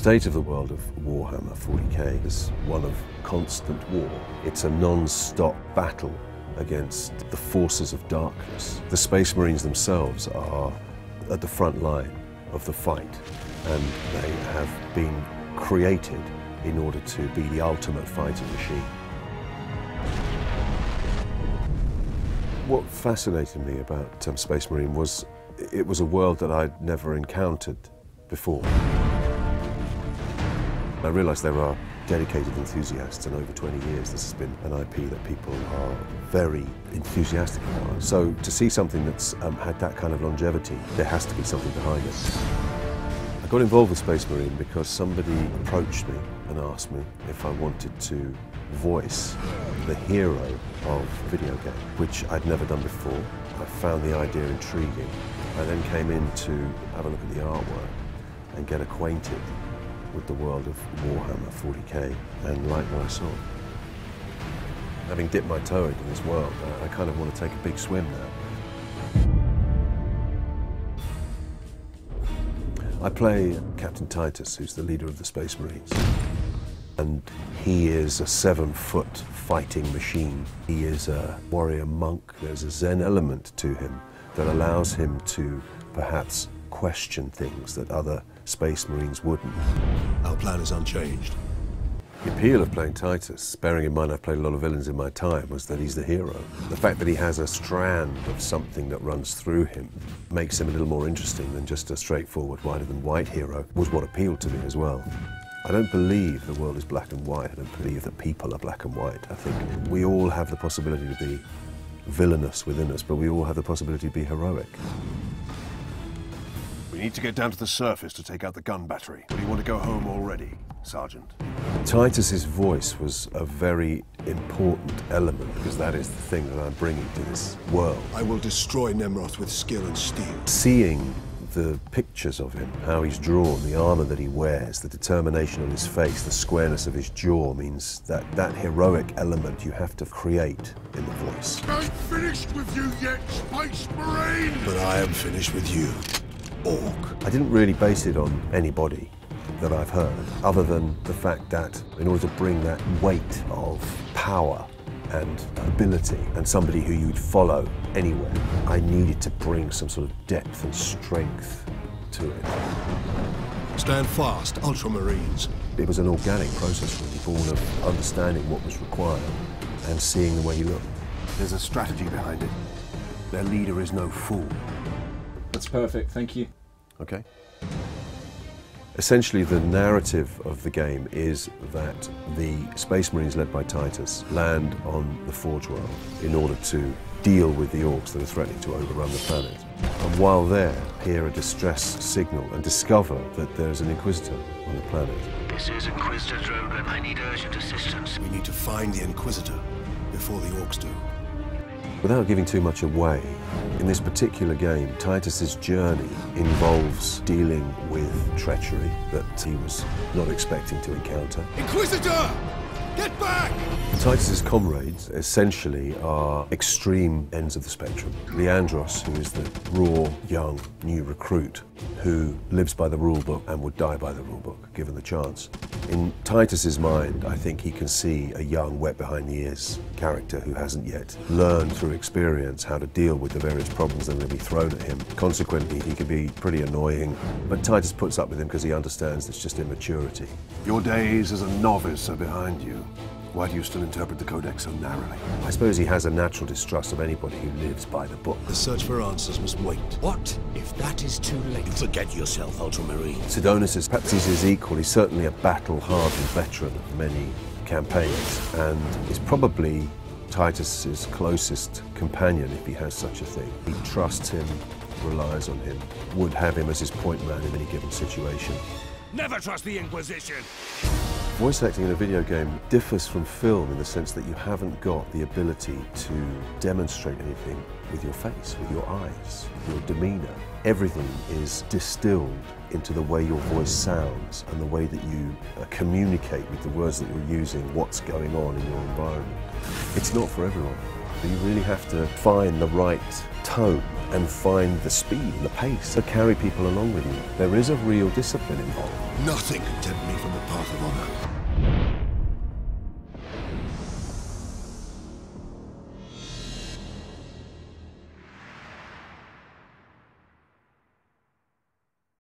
state of the world of Warhammer 40k is one of constant war. It's a non-stop battle against the forces of darkness. The Space Marines themselves are at the front line of the fight, and they have been created in order to be the ultimate fighting machine. What fascinated me about Space Marine was it was a world that I'd never encountered before. I realised there are dedicated enthusiasts, and over 20 years this has been an IP that people are very enthusiastic about. So to see something that's had that kind of longevity, there has to be something behind it. I got involved with Space Marine because somebody approached me and asked me if I wanted to voice the hero of a video game, which I'd never done before. I found the idea intriguing. I then came in to have a look at the artwork and get acquainted with the world of Warhammer 40k and like what I saw. Having dipped my toe into this world, I kind of want to take a big swim now. I play Captain Titus, who's the leader of the Space Marines. And he is a 7-foot fighting machine. He is a warrior monk. There's a Zen element to him that allows him to perhaps question things that other Space Marines wouldn't. Our plan is unchanged. The appeal of playing Titus, bearing in mind I've played a lot of villains in my time, was that he's the hero. The fact that he has a strand of something that runs through him makes him a little more interesting than just a straightforward whiter than white hero, was what appealed to me as well. I don't believe the world is black and white. I don't believe that people are black and white. I think we all have the possibility to be villainous within us, but we all have the possibility to be heroic. We need to get down to the surface to take out the gun battery. Do you want to go home already, Sergeant? Titus's voice was a very important element, because that is the thing that I'm bringing to this world. I will destroy Nemroth with skill and steel. Seeing the pictures of him, how he's drawn, the armor that he wears, the determination on his face, the squareness of his jaw, means that that heroic element you have to create in the voice. I ain't finished with you yet, Space Marine! But I am finished with you, Orc. I didn't really base it on anybody that I've heard, other than the fact that in order to bring that weight of power and ability, and somebody who you'd follow anywhere, I needed to bring some sort of depth and strength to it. Stand fast, Ultramarines. It was an organic process, really, born of understanding what was required and seeing the way he looked. There's a strategy behind it. Their leader is no fool. That's perfect, thank you. Okay. Essentially, the narrative of the game is that the Space Marines led by Titus land on the Forge World in order to deal with the Orcs that are threatening to overrun the planet. And while there, hear a distress signal and discover that there's an Inquisitor on the planet. This is Inquisitor Drogon. I need urgent assistance. We need to find the Inquisitor before the Orcs do. Without giving too much away, in this particular game, Titus's journey involves dealing with treachery that he was not expecting to encounter. Inquisitor! Get back! Titus's comrades essentially are extreme ends of the spectrum. Leandros, who is the raw, young, new recruit who lives by the rulebook and would die by the rulebook, given the chance. In Titus's mind, I think he can see a young, wet behind the ears character who hasn't yet learned through experience how to deal with the various problems that are going to be thrown at him. Consequently, he can be pretty annoying, but Titus puts up with him because he understands it's just immaturity. Your days as a novice are behind you. Why do you still interpret the Codex so narrowly? I suppose he has a natural distrust of anybody who lives by the book. The search for answers must wait. What if that is too late? You forget yourself, Ultramarine. Sidonis is perhaps he's his equal. He's certainly a battle-hardened veteran of many campaigns, and is probably Titus's closest companion, if he has such a thing. He trusts him, relies on him, would have him as his point man in any given situation. Never trust the Inquisition! Voice acting in a video game differs from film in the sense that you haven't got the ability to demonstrate anything with your face, with your eyes, your demeanour. Everything is distilled into the way your voice sounds and the way that you communicate with the words that you're using, what's going on in your environment. It's not for everyone. You really have to find the right tone and find the speed, the pace to carry people along with you. There is a real discipline involved. Nothing can tempt me from the path of honor.